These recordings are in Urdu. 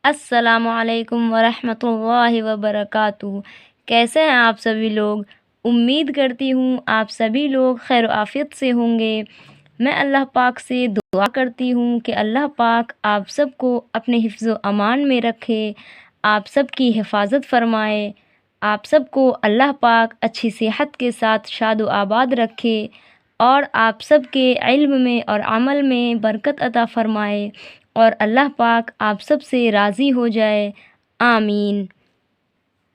السلام علیکم ورحمۃ اللہ وبرکاتہ۔ کیسے ہیں آپ سبھی لوگ؟ امید کرتی ہوں آپ سبھی لوگ خیر و عافیت سے ہوں گے۔ میں اللہ پاک سے دعا کرتی ہوں کہ اللہ پاک آپ سب کو اپنے حفظ و امان میں رکھے، آپ سب کی حفاظت فرمائے، آپ سب کو اللہ پاک اچھی صحت کے ساتھ شاد و آباد رکھے اور آپ سب کے علم میں اور عمل میں برکت عطا فرمائے اور اللہ پاک آپ سب سے راضی ہو جائے، آمین۔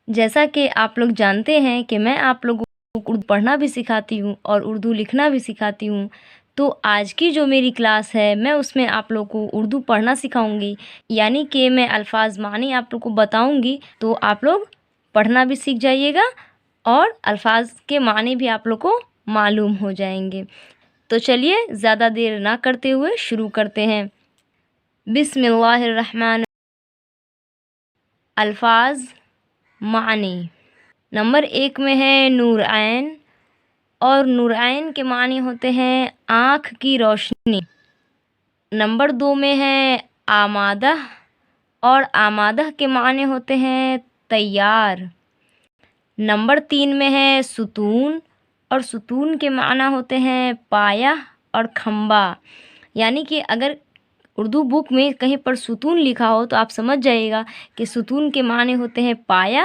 جیسا کہ آپ لوگ جانتے ہیں کہ میں آپ لوگوں کو اردو پڑھنا بھی سکھاتی ہوں اور اردو لکھنا بھی سکھاتی ہوں، تو آج کی جو میری کلاس ہے میں اس میں آپ لوگ کو اردو پڑھنا سکھاؤں گی، یعنی کہ میں الفاظ معنی آپ لوگ کو بتاؤں گی تو آپ لوگ پڑھنا بھی سیکھ جائیے گا اور الفاظ کے معنی بھی آپ لوگ کو معلوم ہو جائیں گے۔ تو چلیے زیادہ دیر نہ کرتے ہوئے شروع کرتے ہیں۔ بسم اللہ الرحمن۔ الفاظ معنی۔ نمبر 1 میں ہے نور عین، اور نور عین کے معنی ہوتے ہیں آنکھ کی روشنی۔ نمبر 2 میں ہے آمادہ، اور آمادہ کے معنی ہوتے ہیں تیار۔ نمبر 3 میں ہے ستون، اور ستون کے معنی ہوتے ہیں پایہ اور کھمبا، یعنی کہ اگر اردو بک میں کہیں پر ستون لکھا ہو تو آپ سمجھ جائیے گا کہ ستون کے معنی ہوتے ہیں پایہ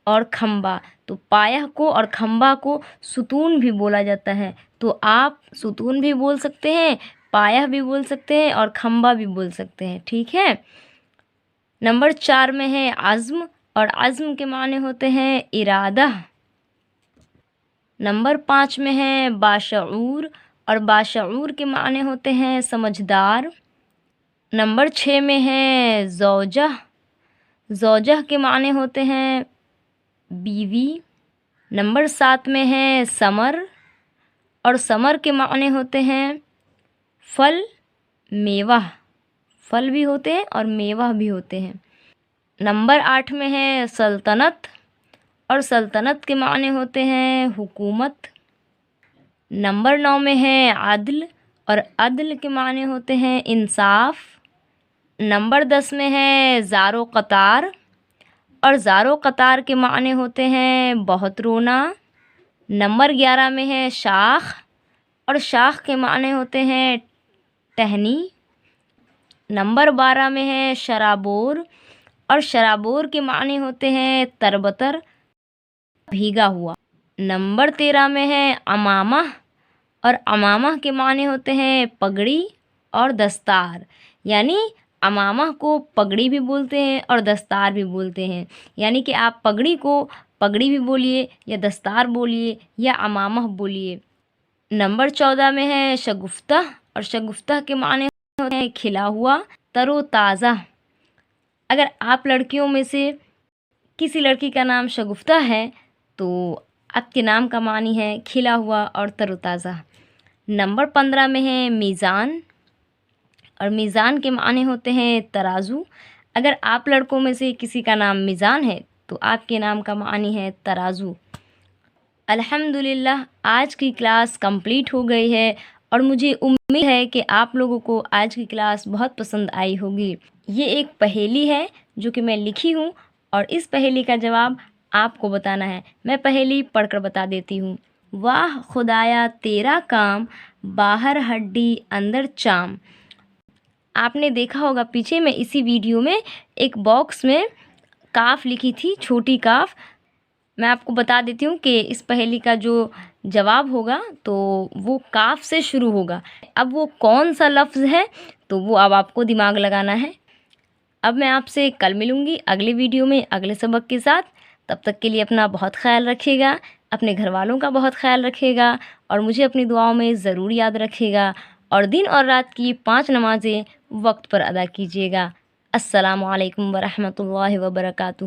اور کھمبا، تو پایہ کو اور کھمبا کو ستون بھی بولا جاتا ہے، تو آپ ستون بھی بول سکتے ہیں، پایہ بھی بول سکتے ہیں اور کھمبا بھی بول سکتے ہیں، ٹھیک ہے۔ نمبر 4 میں ہے عزم، اور عزم کے معنی ہوتے ہیں ارادہ۔ نمبر 5 میں ہے باشعور، اور باشعور کے معنی ہوتے ہیں سمجھدار۔ نمبر 6 میں ہے زوجہ، زوجہ کے معنی ہوتے ہیں بیوی۔ نمبر 7 میں ہے ثمر، اور ثمر کے معنی ہوتے ہیں پھل، میوہ، پھل بھی ہوتے ہیں اور میوہ بھی ہوتے ہیں۔ نمبر 8 میں ہے سلطنت، اور سلطنت کے معنی ہوتے ہیں حکومت۔ نمبر 9 میں ہے عدل، اور عدل کے معنی ہوتے ہیں انصاف۔ نمبر 10 میں ہے زار و قطار، اور زار و قطار کے معنی ہوتے ہیں بہت رونا۔ نمبر 11 میں ہے شاخ، اور شاخ کے معنی ہوتے ہیں ٹہنی۔ نمبر 12 میں ہے شرابور، اور شرابور کے معنی ہوتے ہیں تربتر، بھیگا ہوا۔ نمبر 13 میں ہے عمامہ، اور عمامہ کے معنی ہوتے ہیں پگڑی اور دستار، یعنی عمامہ کو پگڑی بھی بولتے ہیں اور دستار بھی بولتے ہیں، یعنی کہ آپ پگڑی کو پگڑی بھی بولیے یا دستار بولیے یا عمامہ بولیے۔ نمبر 14 میں ہے شگفتہ، اور شگفتہ کے معنی ہوتے ہیں کھلا ہوا، تر و تازہ۔ اگر آپ لڑکیوں میں سے کسی لڑکی کا نام شگفتہ ہے تو آپ کے نام کا معنی ہے کھلا ہوا اور تر و تازہ۔ نمبر 15 میں ہے میزان، اور میزان کے معنی ہوتے ہیں ترازو۔ اگر آپ لڑکوں میں سے کسی کا نام میزان ہے تو آپ کے نام کا معنی ہے ترازو۔ الحمدللہ آج کی کلاس کمپلیٹ ہو گئی ہے، اور مجھے امید ہے کہ آپ لوگوں کو آج کی کلاس بہت پسند آئی ہوگی۔ یہ ایک پہیلی ہے جو کہ میں لکھی ہوں، اور اس پہیلی کا جواب آپ کو بتانا ہے۔ میں پہیلی پڑھ کر بتا دیتی ہوں۔ واہ خدایا تیرا کام، باہر ہڈی اندر چام۔ آپ نے دیکھا ہوگا پیچھے میں اسی ویڈیو میں ایک باکس میں کاف لکھی تھی، چھوٹی کاف۔ میں آپ کو بتا دیتی ہوں کہ اس پہیلی کا جو جواب ہوگا تو وہ کاف سے شروع ہوگا۔ اب وہ کون سا لفظ ہے تو وہ اب آپ کو دماغ لگانا ہے۔ اب میں آپ سے کل ملوں گی اگلے ویڈیو میں اگلے سبق کے ساتھ۔ تب تک کے لیے اپنا بہت خیال رکھیے گا، اپنے گھر والوں کا بہت خیال رکھیے گا، اور مجھے اپنی دعاؤں میں ضرور یاد رکھیے گا، اور دن اور رات کی 5 نمازیں وقت پر ادا کیجیے گا۔ السلام علیکم ورحمۃ اللہ وبرکاتہ۔